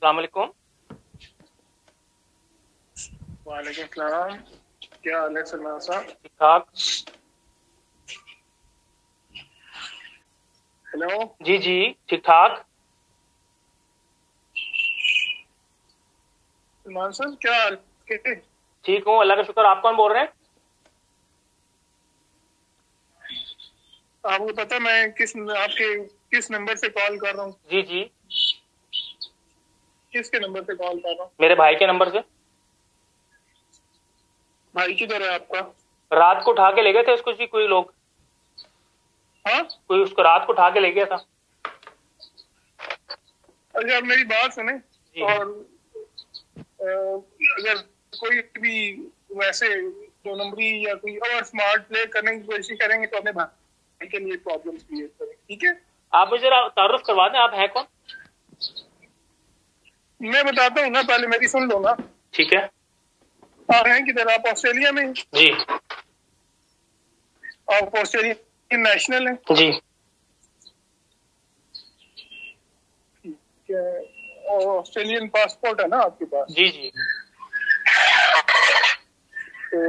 अस्सलाम वालेकुम। वालेकुम सलाम। क्या हाल है सलमान साहब? ठीक ठाक। हेलो। जी जी ठीक ठाक। सलमान साहब क्या हाल? कैसे? ठीक हूँ, अल्लाह का शुक्र। आप कौन बोल रहे हैं? आपको पता मैं आपके किस नंबर से कॉल कर रहा हूँ? जी जी, किसके नंबर से कॉल कर रहा हूँ? मेरे भाई के नंबर से। भाई किधर है आपका? रात को उठा के ले गए थे उसको जी कोई लोग। हाँ, कोई उसको रात को उठा के ले गया था। अच्छा आप मेरी बात सुने। जी। और अगर कोई भी वैसे दो नंबरी या कोई और स्मार्ट प्ले करने की कोशिश करेंगे तो अपने भाई के लिए प्रॉब्लम क्रिएट करें, ठीक है? आप मुझे जरा तारुफ करवा दें, आप हैं कौन? मैं बताता हूँ ना, पहले मेरी सुन लो ना। ठीक है। आप हैं किधर? आप ऑस्ट्रेलिया में? जी आप ऑस्ट्रेलिया नेशनल है? जी और ऑस्ट्रेलियन पासपोर्ट है ना आपके पास? जी जी। तो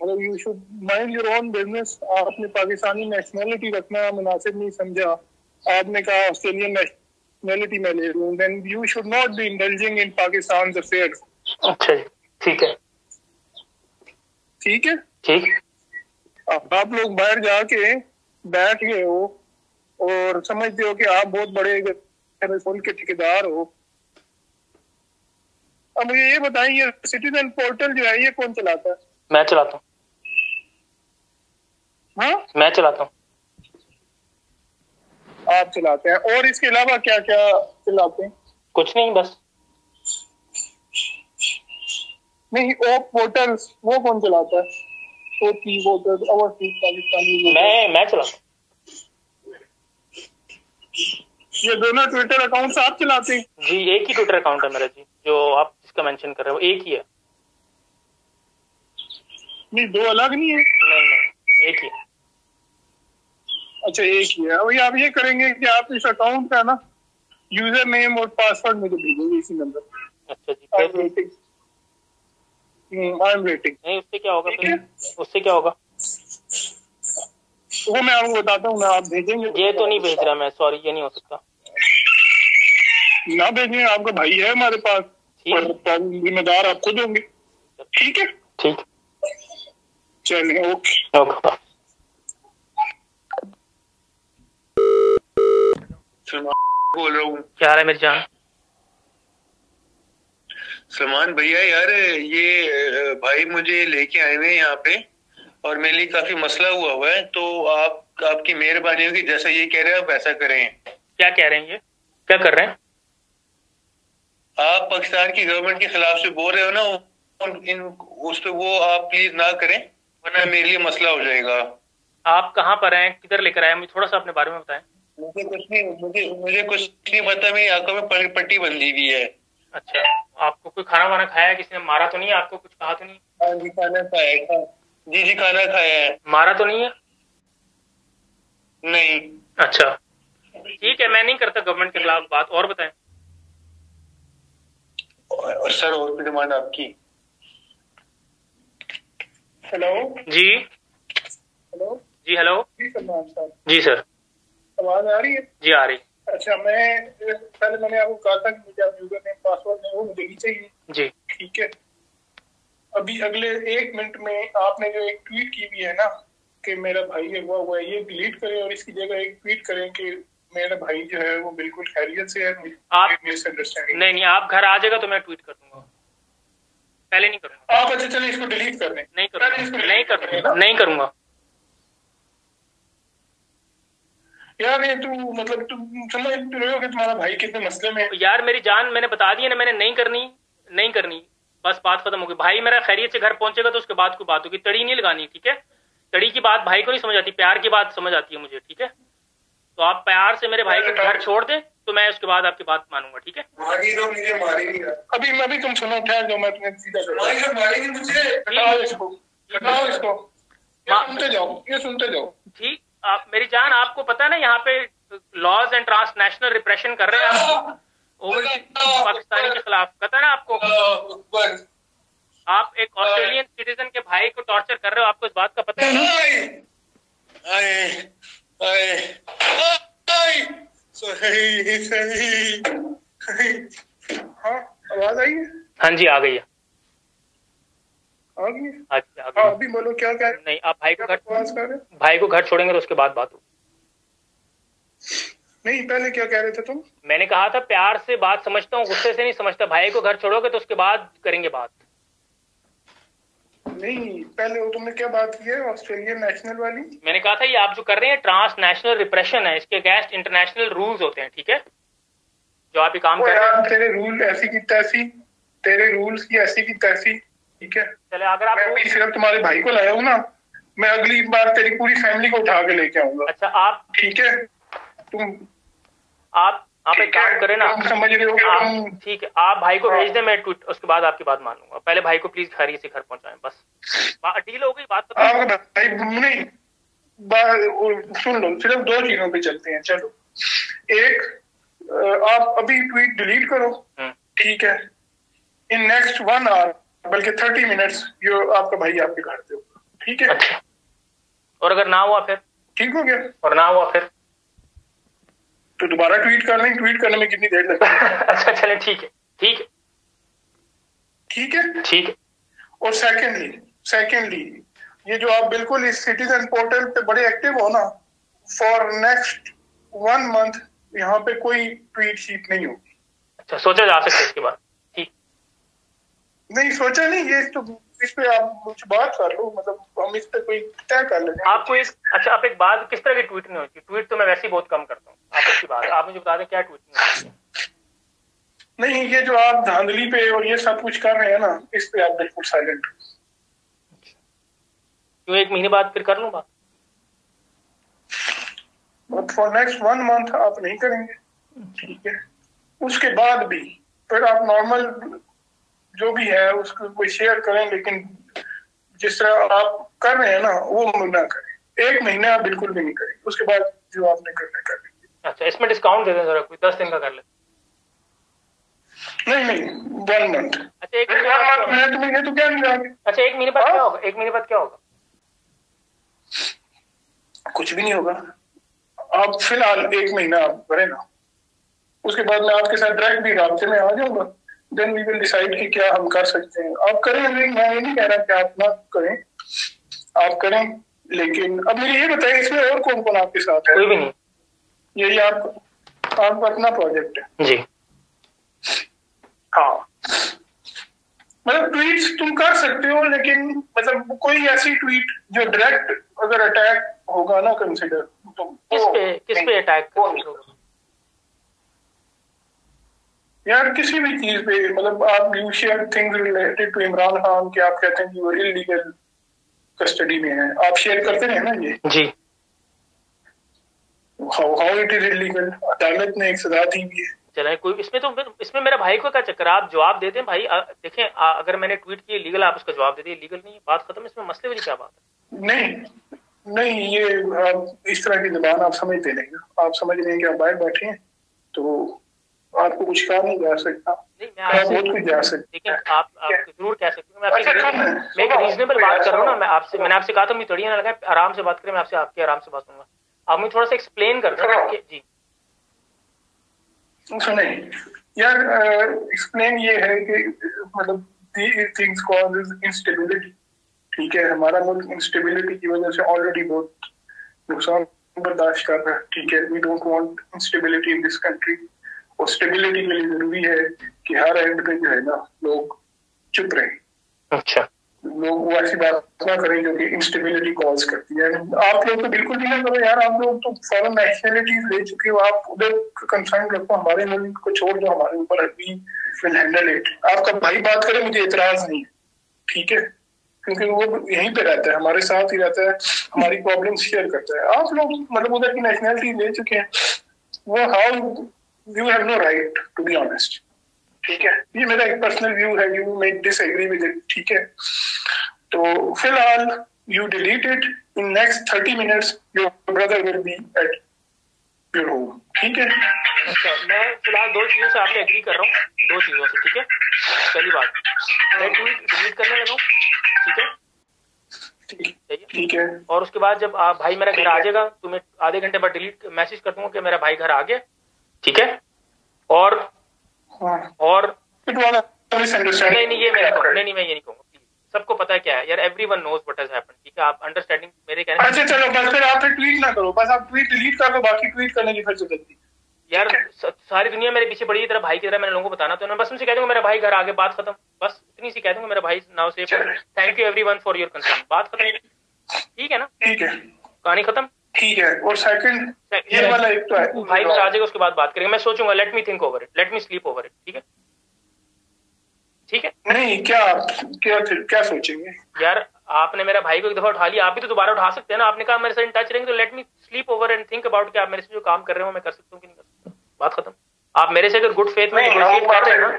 मतलब you should mind your own business. आपने पाकिस्तानी नेशनैलिटी रखना मुनासिब नहीं समझा। आपने कहा ऑस्ट्रेलियन नेशनैलिटी में ले लूं, then you should not be indulging in Pakistan affairs. अच्छा जी, ठीक है। ठीक है? ठीक। आप लोग बाहर जाके बैठ गए हो और समझते हो कि आप बहुत बड़े मुल्क के ठेकेदार हो। अब मुझे ये बताइए, ये सिटीजन पोर्टल जो है ये कौन चलाता है? मैं चलाता हूँ। हाँ, मैं चलाता हूँ। आप चलाते हैं। और इसके अलावा क्या क्या चलाते हैं? कुछ नहीं, बस। नहीं, ओ पोर्टल्स वो कौन चलाता है? OP voters, overseas Pakistani voters, मैं चलाता हूँ। ये दोनों ट्विटर अकाउंट्स आप चलाते हैं? जी, एक ही ट्विटर अकाउंट है मेरा जी, जो आप जिसका मेंशन कर रहे हो, एक ही है। नहीं, दो अलग नहीं है? नहीं नहीं, एक ही है। अच्छा, एक ही है। वही आप ये करेंगे कि आप इस अकाउंट का ना यूजर नेम और पासवर्ड मुझे भेजेंगे इसी नंबर पर। अच्छा जी, आई फिर? Am waiting. I am waiting. नहीं, उससे क्या होगा ठीक फिर? है? उससे क्या होगा? वो मैं आपको बताता हूँ ना, आप भेजेंगे? ये तो नहीं भेज रहा मैं, सॉरी, ये नहीं हो सकता। ना भेजेंगे, आपका भाई है हमारे पास ठीक। और जिम्मेदार आप खुद होंगे। ठीक है? ठीक। चलिए, ओके। ओके। बोल रहा हूँ। क्या हाल है मेरी जान? सलमान भैया, यार ये भाई मुझे लेके आए हुए हैं यहाँ पे और मेरे लिए काफी मसला हुआ है, तो आपकी मेहरबानी होगी, जैसा ये कह रहे हैं आप वैसा करें। क्या कह रहे हैं ये? क्या कर रहे हैं? आप पाकिस्तान की गवर्नमेंट के खिलाफ से बोल रहे हो ना, उस पे वो आप प्लीज ना करें, वरना मेरे लिए मसला हो जाएगा। आप कहाँ पर हैं, किधर लेकर आए, मुझे थोड़ा सा अपने बारे में बताएं। मुझे कुछ नहीं पता, मेरी आंखों में पट्टी बंधी हुई है। अच्छा, आपको कोई खाना वाना खाया है? किसी ने मारा तो नहीं है आपको? कुछ कहा तो नहीं? हाँ जी, खाना खाया है। जी जी, खाना खाया है। मारा तो नहीं है? नहीं। अच्छा, ठीक है, मैं नहीं करता गवर्नमेंट के खिलाफ बात। और बताएं। सर, और भी डिमांड आपकी? हेलो जी हेलो जी। हेलो जी सलमान साहब, जी सर। आवाज आ रही है? जी आ रही। अच्छा, पहले मैंने आपको कहा था कि मुझे आप यूजर नेम पासवर्ड नहीं, वो मुझे नहीं चाहिए। जी ठीक है? अभी अगले 1 मिनट में आपने जो एक ट्वीट की हुई है ना कि मेरा भाई है हुआ है, ये डिलीट करें और इसकी जगह एक ट्वीट करें कि मेरा भाई जो है वो बिल्कुल खैरियत से है। आप मिसअंडरस्टैंडिंग। नहीं, आप घर आ जाएगा तो मैं ट्वीट कर दूंगा, पहले नहीं करूंगा। आप अच्छा चलिए इसको डिलीट कर दें। नहीं करूंगा, नहीं करूंगा। यार ये तू मतलब तुम समझ रहे हो कि तुम्हारा भाई कितने मसले में है? यार मेरी जान, मैंने बता दिया ना, मैंने नहीं करनी, बस बात खत्म होगी। भाई मेरा खैरियत से घर पहुंचेगा तो उसके बाद कोई बात होगी, तड़ी नहीं लगानी, ठीक है? तड़ी की बात भाई को नहीं समझ आती, प्यार की बात समझ आती है मुझे, ठीक है? तो आप प्यार से मेरे भाई के घर छोड़ दे तो मैं उसके बाद आपकी बात मानूंगा, ठीक है? अभी तुम सुनो, ठहर जाओ, मैं तुम्हें सीधा हटाओ इसको, हटाओ इसको। ये सुनते जाओ। ठीक। आप मेरी जान, आपको पता है ना यहाँ पे लॉज एंड ट्रांसनेशनल रिप्रेशन कर रहे हैं आप। ओवरसीज पाकिस्तानी के खिलाफ पता ना आपको? आप एक ऑस्ट्रेलियन सिटीजन के भाई को टॉर्चर कर रहे हो, आपको इस बात का पता है ना? हाँ, आवाज आई है? हाँ जी, आ गई है। आ गई है? अच्छा, आ हाँ, गई। अभी बोलो क्या कह रहे? नहीं, आप भाई को घर भाई को घर छोड़ेंगे तो उसके बाद बात हो। नहीं, पहले क्या कह रहे थे तुम? मैंने कहा था प्यार से बात समझता हूँ, गुस्से से नहीं समझता। भाई को घर छोड़ोगे तो उसके बाद करेंगे बात। नहीं, पहले वो तुमने क्या बात की है ऑस्ट्रेलियन नेशनल वाली? मैंने कहा था ये आप जो कर रहे हैं ट्रांस नेशनल रिप्रेशन है, इसके अगेंस्ट इंटरनेशनल रूल्स होते हैं, ठीक है? जो आप ये काम कर रहे हैं। तेरे रूल ऐसी की तैसी, तेरे रूल्स की ऐसी की तैसी, ठीक है? चले, अगर आप मैं सिर्फ तुम्हारे भाई को लाया हूँ ना, मैं अगली बार तेरी पूरी फैमिली को उठा के लेके आऊंगा। अच्छा, आप ठीक है? तुम आप एक काम करें ना, समझ रहे हो? ठीक है, आप भाई को भेज दें, मैं ट्वीट उसके बाद आपकी बात मान लूंगा। पहले भाई को प्लीज खैरियत से घर पहुंचाएं, बस डील हो गई बात। भाई नहीं, सुन लो, सिर्फ दो चीजों पे चलते हैं। चलो, एक, आप अभी ट्वीट डिलीट करो, ठीक है? इन नेक्स्ट 1 आवर, बल्कि 30 मिनट्स, जो आपका भाई आपके घर पे होगा, ठीक है? अच्छा। और अगर ना हुआ फिर? ठीक हो गया। और ना हुआ फिर तो दोबारा ट्वीट करने में कितनी देर लगेगी? अच्छा, चले, ठीक है, ठीक है, ठीक है, ठीक है। और सेकेंडली ये जो आप बिल्कुल इस सिटीजन पोर्टल पे बड़े एक्टिव हो ना, फॉर नेक्स्ट 1 मंथ यहाँ पे कोई ट्वीट शीट नहीं होगी। अच्छा, सोचा जा सकता है इसके बाद? ठीक, नहीं सोचा नहीं, ये तो इस पे आप कुछ बात कर लो, मतलब हम इस पे कोई तय कर लेंगे। आपको अच्छा, आप एक बात, किस तरह की ट्वीट नहीं होती? ट्वीट तो मैं वैसे ही बहुत कम करता हूँ। आप इसकी बात, आप मुझे बता दें क्या ट्वीट नहीं होती? नहीं, ये जो आप धांधली पे और ये सब कुछ कर रहे हैं ना, इस पे आप बिल्कुल साइलेंट। क्यों, 1 महीने बाद फिर कर लूं बात? फॉर नेक्स्ट 1 मंथ आप नहीं करेंगे, ठीक है? उसके बाद भी फिर आप नॉर्मल जो भी है उसको कोई शेयर करें, लेकिन जिस तरह आप कर रहे हैं ना, वो ना करें। 1 महीना आप बिल्कुल भी नहीं करें, उसके बाद जो आपने करना कर लेंगे। अच्छा, इसमें डिस्काउंट दे दें जरा, कोई 10 दिन का कर ले। नहीं, 1 मंथ। अच्छा, 1 महीने तो क्या नहीं? अच्छा, 1 महीने बाद क्या होगा? 1 महीने बाद क्या होगा? कुछ भी नहीं होगा। आप फिलहाल 1 महीना आप करें ना, उसके बाद मैं आपके साथ डायरेक्ट भी राब्ते में आ जाऊंगा। देन वी विल डिसाइड कि क्या हम कर सकते हैं। आप करें, मैं ये नहीं कह रहा कि आप ना करें, आप करें, लेकिन अब मुझे ये बताइए इसमें और कौन कौन आपके साथ है? कोई भी नहीं। यही आपका अपना प्रोजेक्ट है? जी हाँ, मतलब ट्वीट्स तुम कर सकते हो, लेकिन मतलब कोई ऐसी ट्वीट जो डायरेक्ट अगर अटैक होगा ना, कंसिडर तो किस पे अटैक होगा यार? किसी भी चीज पे, मतलब आप you share things related to Imran Khan कि आप कहते हैं कि वो इलीगल कस्टडी में है, आप शेयर करते रहे ना ये जी। How it is illegal? अदालत ने एक सजा दी हुई है। चले, कोई इसमें मेरा भाई को क्या चक्कर? आप जवाब देते हैं भाई। देखें, अगर मैंने ट्वीट किया लीगल, आप उसका जवाब दे दिए लीगल नहीं है, बात खत्म। इसमें मसले वाली क्या बात है? नहीं, ये आप इस तरह की जबान आप समझते नहीं ना। आप समझ रहे हैं कि आप बाहर बैठे हैं तो आपको कुछ कहा नहीं जा सकता। नहीं, मैं बहुत कुछ जा सकता। लेकिन आप जरूर कह सकते हैं। मैं एक रीजनेबल बात कर रहा हूँ ना। मैंने आपसे कहा था मुझे तड़ियां ना लगाए, आराम से बात करें। मैं आपसे आपकी आराम से बात करूंगा। आप मुझे थोड़ा सा एक्सप्लेन कर दें। जी सुने यार, एक्सप्लेन ये है कि मतलब थिंग्स कॉजेस इंस्टेबिलिटी, ठीक है? हमारा मुल्क इंस्टेबिलिटी की वजह से ऑलरेडी बहुत नुकसान बर्दाश्त कर रहा है, ठीक है? We don't want instability in this country. और स्टेबिलिटी के लिए जरूरी है कि हर एंड पे जो है ना, लोग चुप रहें। अच्छा, लोग वो ऐसी बात ना करें जो कि इंस्टेबिलिटी कॉज करती है। आप लोग तो बिल्कुल भी ना करो यार। आप लोग तो फॉरेन नेशनलिटीज ले चुके हो, आप उधर कंसर्न रखो। हमारे मुल्क को छोड़ दो, हमारे ऊपर वी विल हैंडल इट। आपका भाई बात करे, मुझे इतराज नहीं है, ठीक है? क्योंकि वो यहीं पे रहता है, हमारे साथ ही रहता है, हमारी प्रॉब्लम शेयर करता है। आप लोग मतलब उधर की नेशनलिटी ले चुके हैं, वो how you have no right to be honest, ठीक है? ये मेरा एक पर्सनल व्यू है, you may disagree with it, ठीक है? तो फिलहाल you delete it. In next 30 minutes your brother will be at your home, ठीक है? अच्छा, मैं फिलहाल 2 चीजों से आपसे एग्री कर रहा हूँ, 2 चीजों से, ठीक है। पहली बात, मैं ट्वीट डिलीट करने लगा हूँ, ठीक है, ठीक है। और उसके बाद जब आप भाई मेरा घर आ जाएगा तो मैं आधे घंटे बाद डिलीट मैसेज कर दूंगा कि मेरा भाई घर आ गया, ठीक है। और नहीं ये मैं नहीं मैं ये नहीं कहूंगा, सबको पता है क्या है यार, everyone knows what has happened, ठीक है। आप अंडरस्टैंडिंग मेरे कहने। अच्छा चलो बस फिर आप ट्वीट ना करो, बस आप ट्वीट डिलीट कर दो, बाकी ट्वीट करने की फिर से गलती यार। सारी दुनिया मेरे पीछे पड़ी है तरह भाई की तरह, मैंने लोगों को बताना, तो मैं बस उनसे कह दूंगा मेरा भाई घर आगे, बात खत्म, बस इतनी सी कह दूंगा मेरा भाई now safe, thank you everyone for your concern, बात खत्म, ठीक है ना, ठीक है, कहानी खत्म, ठीक है। और सेकंड ये वाला एक तो है, भाई घर आ जाएगा उसके बाद बात करेंगे, मैं सोचूंगा, let me think over it, let me sleep over it, ठीक है, ठीक है। नहीं क्या सोचेंगे यार आपने मेरा भाई को एक दफा उठा लिया, आप भी तो दोबारा उठा सकते हैं ना, आपने कहा मेरे से इन टच रहेंगे तो let me sleep over and think about कि आप मेरे से जो काम कर रहे हो मैं कर सकता हूँ कि नहीं कर सकता, बात खत्म। आप मेरे से अगर गुड फेथ में नेगोशिएट कर रहे हैं ना,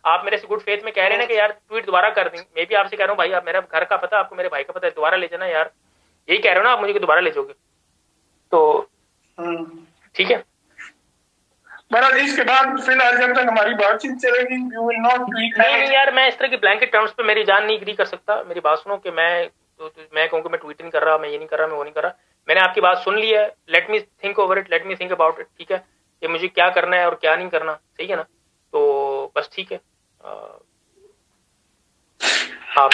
आप मेरे से गुड फेथ में कह रहे हैं कि यार ट्वीट दोबारा कर देंगे, मैं भी आपसे कह रहा हूँ भाई आप मेरा घर का पता आपको, मेरे भाई का पता है, दोबारा ले जाना यार, यही कह रहे हो ना आप मुझे कि दोबारा ले जाओगे, तो ठीक है। बहरहाल इसके बाद फिलहाल जब तक हमारी बातचीत चलेगी यू विल नॉट ट्वीट। नहीं यार, मैं इस तरह की ब्लैंकेट टर्म्स पे मेरी जान नहीं एग्री कर सकता, मेरी बात सुनो कि मैं मैं कहूँ कि मैं ट्वीट नहीं कर रहा, मैं ये नहीं कर रहा, मैं वो नहीं कर रहा, मैंने आपकी बात सुन ली है, let me think over it, let me think about it, ठीक है, कि मुझे क्या करना है और क्या नहीं करना, सही है ना, तो बस ठीक है, आप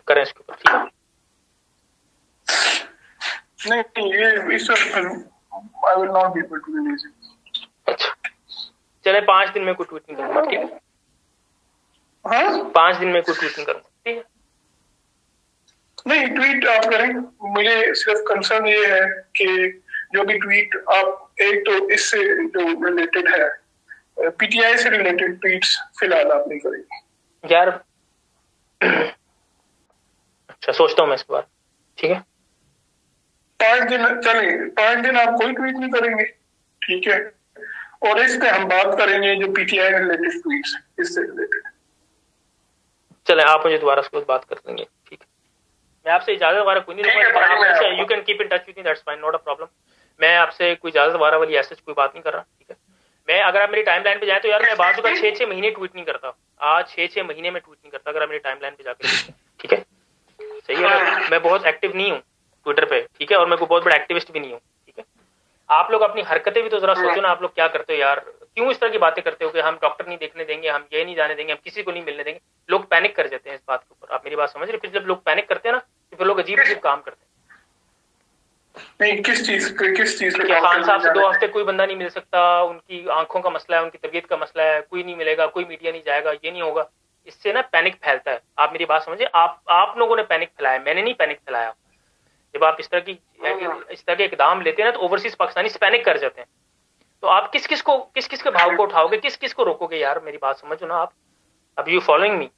करें इसके ऊपर, ठीक है। नहीं ये इस I will not be able to release it. अच्छा चले 5 दिन में कोई ट्वीट नहीं करूंगा, ठीक है, हाँ 5 दिन में कोई ट्वीट नहीं करूंगा, ठीक है। नहीं ट्वीट आप करें, मुझे सिर्फ कंसर्न ये है कि जो भी ट्वीट आप एक तो इससे जो रिलेटेड है पीटीआई से रिलेटेड ट्वीट्स फिलहाल आप नहीं करेंगे यार। अच्छा सोचता हूँ मैं इसके बाद, ठीक है। 5 दिन चले, 5 दिन आप कोई ट्वीट नहीं करेंगे, ठीक है, और इस पे हम बात करेंगे जो पीटीआई रिलेटेड ट्वीट्स इससे रिलेटेड। चले आप मुझे दोबारा उसके बाद बात कर लेंगे, ठीक है। मैं आपसे इजाजत वगैरह कोई नहीं लूंगा, you can keep in touch with me, that's fine, not a problem. मैं आपसे कोई इजाजत वगैरह वाली ऐसे कोई बात नहीं कर रहा, ठीक है। मैं अगर आप मेरी टाइमलाइन पे जाए तो यार मैं बाजू का 6-6 महीने ट्वीट नहीं करता, आज 6-6 महीने में ट्वीट नहीं करता, अगर आप मेरी टाइमलाइन पे जाकर, ठीक है, सही है। मैं बहुत एक्टिव नहीं हूँ ट्विटर पे, ठीक है, और मैं कोई बहुत बड़ा एक्टिविस्ट भी नहीं हूँ, ठीक है। आप लोग अपनी हरकतें भी तो जरा सोचो ना, आप लोग क्या करते हो यार, क्यों इस तरह की बातें करते हो कि हम डॉक्टर नहीं देखने देंगे, हम ये नहीं जाने देंगे, हम किसी को नहीं मिलने देंगे, लोग पैनिक कर जाते हैं इस बात के ऊपर, आप मेरी बात समझ रहे, फिर जब लोग पैनिक करते हैं ना तो फिर लोग अजीब अजीब काम करते हैं। नहीं किस चीज पे खान साहब से 2 हफ्ते कोई बंदा नहीं मिल सकता, उनकी आंखों का मसला है, उनकी तबीयत का मसला है, कोई नहीं मिलेगा, कोई मीडिया नहीं जाएगा, ये नहीं होगा, इससे ना पैनिक फैलता है, आप मेरी बात समझे, आप लोगों ने पैनिक फैलाया, मैंने नहीं पैनिक फैलाया। जब आप इस तरह के इकदाम लेते हैं ना तो ओवरसीज पाकिस्तानी पैनिक कर जाते हैं, तो आप किस किस के भाव को उठाओगे, किस किस को रोकोगे यार, मेरी बात समझो ना आप, अब you following me?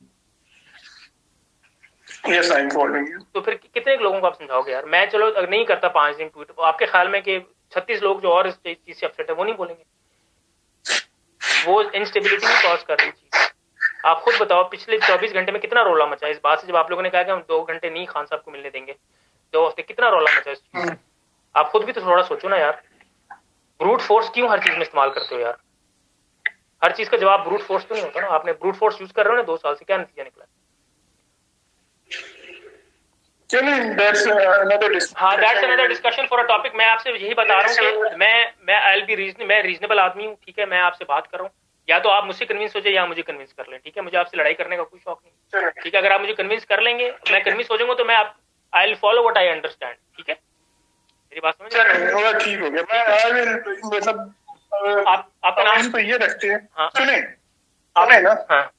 Yes I am following you. तो फिर कितने लोगों को आप समझाओगे यार, मैं चलो अगर नहीं करता 5 दिन ट्वीट, तो आपके ख्याल में कि 36 लोग जो और इस चीज से अपसेट है वो नहीं बोलेंगे? वो इंस्टेबिलिटी नहीं कॉज कर रही चीज, आप खुद बताओ पिछले 24 घंटे में कितना रोला मचा इस बात से, जब आप लोगों ने कहा कि हम 2 घंटे नहीं खान साहब को मिलने देंगे, 2 हफ्ते, कितना रोला मचा इस चीज, आप खुद भी तो थोड़ा सोचो ना यार। ब्रूट फोर्स क्यों हर चीज में इस्तेमाल करते हो यार, हर चीज का जवाब ब्रूट फोर्स तो नहीं होता ना, आपने ब्रूट फोर्स यूज कर रहे हो ना 2 साल से, क्या नतीजा निकला? That's another discussion for a topic. मैं आपसे यही बता रहा हूँ कि मैं रीजनेबल आदमी हूँ, ठीक है, मैं आपसे बात कर रहा हूँ, या तो आप मुझसे कन्विंस हो जाए या मुझे कन्विंस कर लें, ठीक है, मुझे आपसे लड़ाई करने का कोई शौक नहीं, ठीक है। अगर आप मुझे कन्विंस कर लेंगे, मैं कन्विंस हो जाऊंगा तो मैं I will follow what I understand, ठीक है, मेरी बात समझ रहे हैं? ठीक हो गया, मैं आई विल मतलब आपका नाम तो ये रखते हैं, हाँ सुने आप है ना, हाँ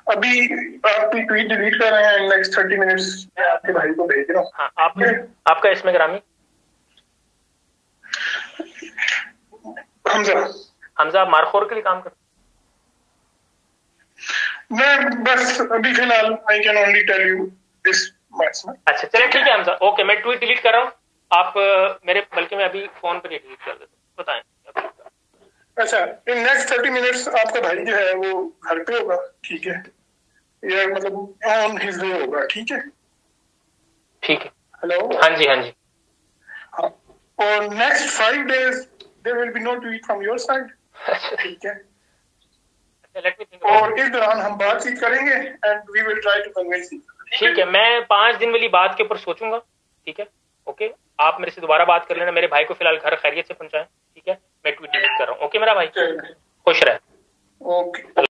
अभी आप ट्वीट डिलीट कर रहे हैं, नेक्स्ट 30 मिनट्स मैं आपके भाई को भेज रहा हूँ। हाँ आपका इसमें ग्रामी हमजा आप मारखोर के लिए काम करते? मैं बस अभी फिलहाल I can only tell you this much. अच्छा चलिए ठीक है हमजा, ओके, मैं ट्वीट डिलीट कर रहा हूँ, आप मेरे, बल्कि मैं अभी फोन पर डिलीट कर देता हूँ, बताएं। अच्छा इन नेक्स्ट 30 मिनट्स आपका भाई जो है वो घर पे होगा, ठीक है, या मतलब ऑन हिज वे होगा, ठीक है, ठीक है, हेलो, हाँ जी हाँ जी, हाँ, और next 5 days there will be no tweet from your side. ठीक है, लेट मी थिंक। और इस दौरान हम बातचीत करेंगे and we will try to convince you. ठीक है, मैं 5 दिन वाली बात के ऊपर सोचूंगा। ठीक है, ओके, आप मेरे से दोबारा बात कर लेना। मेरे भाई को फिलहाल घर खैरियत से पहुंचाएं। ठीक है, मैं ट्वीट डिलीट कर रहा हूँ। ओके मेरा भाई, खुश रहे। ओके।